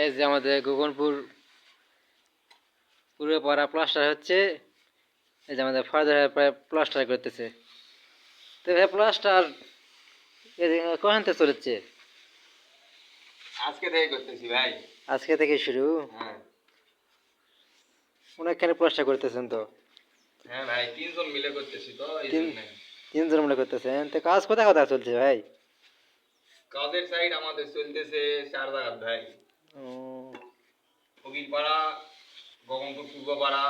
এই যে আমাদের গগনপুর পুরো পাড়া প্লাস্টার হচ্ছে। এই যে আমাদের ফাদার প্রায় প্লাস্টার করতেছে। তো ভাই প্লাস্টার কখন থেকে চলেছে? আজকে থেকে করতেছি ভাই। আজকে থেকে শুরু? হ্যাঁ অনেকখানি প্লাস্টার করতেছেন তো। হ্যাঁ ভাই, তিনজন মিলে করতেছি তো এই তিন জন্য। তিনজন মিলে করতেছেন, তো কাজ কোথায় কোথায় চলছে ভাই? কাজের সাইড আমাদের চলতেছে 4 জায়গা ভাই। ও ফকিরপাড়া, গগনপুর পূর্বপাড়া,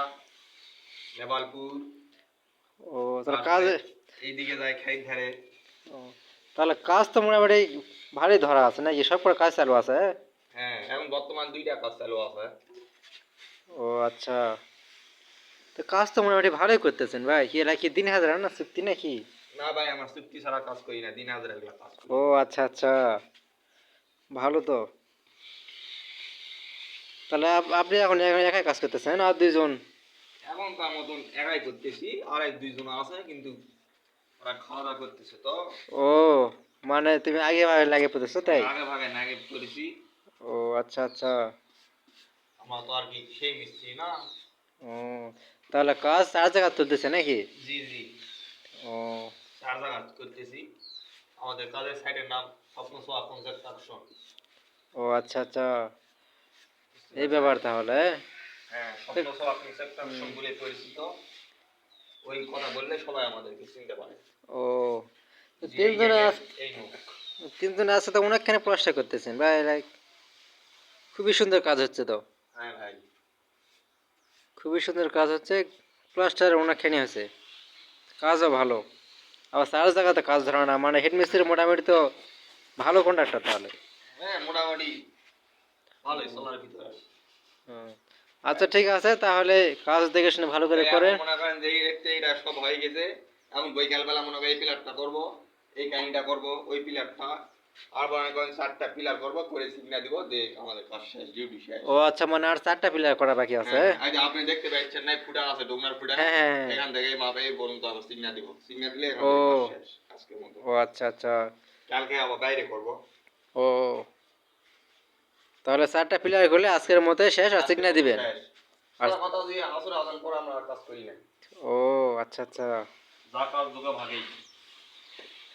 নেপালপুর, ও তাহলে কাজ, তারপরে এইদিকে যায় খাই ধারে। ও তাহলে কাজ তো মোটামুটি ভালোই ধরা আছে নাকি? সব করে কাজ চালু আছে? হ্যাঁ, এখন বর্তমান 2টা কাজ চালু আছে। ও আচ্ছা, তো কাজ তো মোটামুটি ভালোই করতেছেন ভাই। কি এরা কি দিন হাজার না চুক্তি নাকি? না ভাই, আমার চুক্তি ছাড়া কাজ করি না, দিন হাজার এগুলা কাজ করি। ও আচ্ছা আচ্ছা, ভালো তো। তাহলে আপনি এখন একাই কাজ করতেছেন আর দুইজন? এখন তার মতন একাই করতেছি, আর 2জন আছে কিন্তু ওরা খাওয়া দাওয়া করতেছে তো। ও মানে তুমি আগে ভাগে লাগে পড়েছো তাই? আগে ভাগে নাগে করেছি। ও আচ্ছা আচ্ছা। আমরা তো আর কি সেই মিস্ত্রি না। ও তাহলে কাজ চার জায়গা চলতেছে নাকি? জি জি, ও 4 জায়গা করতেছি। আমাদের কাজের সাইটের নাম স্বপ্ন সোয়া কনস্ট্রাকশন। ও আচ্ছা আচ্ছা, এই ব্যাপার তাহলে। হ্যাঁ, তো, স্বপ্ন সোয়া কনস্ট্রাকশন বলে পরিচিত। ওই কথা বললে সবাই আমাদেরকে চিনতে পারে। ও তো যে এই তিনজনে গ্যাংয়ের এই মুখ। তিনজনে আছে তো অনেকখানি প্রশ্ন করতেছেন ভাই, লাইক খুবই সুন্দর কাজ হচ্ছে তো। হ্যাঁ ভাই। খুবই সুন্দর কাজ হচ্ছে, প্লাস্টার অনেকখানি হয়েছে, কাজও ভালো। আবার চার জায়গাতে কাজ ধরে না, মানে হেড মিস্ত্রি মোটামুটি তো ভালো কন্ট্রাক্টর তাহলে। হ্যাঁ, মোটামুটি ভালোই চলার ভিতরে। হুম। আচ্ছা ঠিক আছে, তাহলে কাজ দেখে শুনে ভালো করে এই এখন করেন। মনে করেন যে এই দেখতে এটা সব হয়ে গেছে। এখন বিকালবেলা মনে করেন এই পিলারটা করবো, এই কাহিনীটা করবো, ওই পিলারটা, আর মনে করেন 4টা পিলার করবো, করে সিগনা দিব যে আমাদের কাজ শেষ, ডিউটি শেষ। ও আচ্ছা, মানে আর চারটা পিলার করা বাকি আছে? হ্যাঁ হ্যাঁ, এই যে আপনি দেখতে পাচ্ছেন না ফুটা আছে, ডোংনার ফুটা। হ্যাঁ হ্যাঁ হ্যাঁ। এখান থেকে মাপে বলুন তো আবার সিগনা দিব, সিগনা দিলে এখান ও থেকে কাজ শেষ আজকের মতো। ও আচ্ছা আচ্ছা। কালকে আবার বাইরে করবো। ও তাহলে চারটা পিলার করলে আজকের মতো শেষ, আর আজকের সিগনা মতো দিবেন? শেষ। আর সোজা কথা দিয়ে আসরে আজান পরে আমরা আর কাজ করি না। ও আচ্ছা আচ্ছা। যা কাজ দুগা ভাগেই।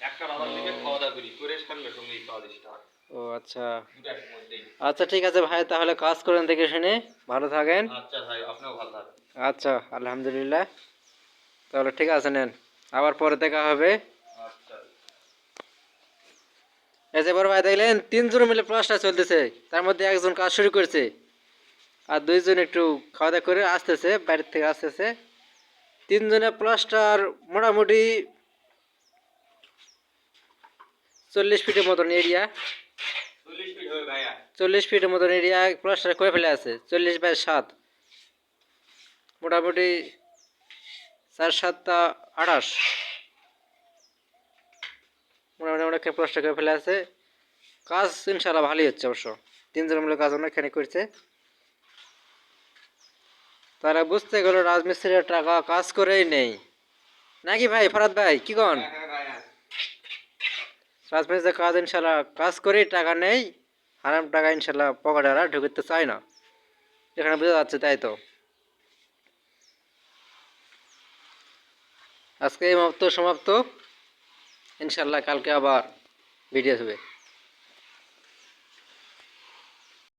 একটা আজান দিবে, খাওয়া দাওয়া করি, করে সঙ্গে সঙ্গে কাজ স্টার্ট। ও আচ্ছা। 2টার মধ্যেই। আচ্ছা ঠিক আছে ভাই, তাহলে কাজ করেন দেখে শুনে, ভালো থাকেন। আচ্ছা ভাই, আপনিও ভালো থাকবেন। আচ্ছা আলহামদুলিল্লাহ। তাহলে ঠিক আছে, নেন, আবার পরে দেখা হবে। আচ্ছা। এই যে বড় ভাই দেখলেন, তিনজন মিলে প্লাস্টার চলতেছে, তার মধ্যে একজন কাজ শুরু করেছে আর দুইজন একটু খাওয়া দাওয়া করে আসতেছে, বাইরের থেকে আসতেছে। তিনজনে প্লাস্টার মোটামুটি 40 ফিটের মতন এরিয়া। 40 ফিট হবে ভাইয়া। 40 ফিটের মতন এরিয়া প্লাস্টার করে ফেলে আছে, 40/7, মোটামুটি 4 7 28, মোটামুটি অনেকখানি প্লাস্টার করে ফেলে আছে। কাজ ইনশাল্লাহ ভালোই হচ্ছে অবশ্য, তিনজন মিলে কাজ অনেকখানি করছে। তারা বুঝতে গেল রাজমিস্ত্রির টাকা কাজ করেই নেই নাকি ভাই? ফরাদ ভাই কি কন? হ্যাঁ হ্যাঁ ভাইয়া। রাজমিস্ত্রির কাজ ইনশাল্লাহ কাজ করেই টাকা নেই, হারাম টাকা ইনশাল্লাহ পকেটে আর ঢুকতে চায় না, এখানে বোঝা যাচ্ছে তাই তো। আজকে এই সমাপ্ত, ইনশাল্লাহ কালকে আবার ভিডিও হবে।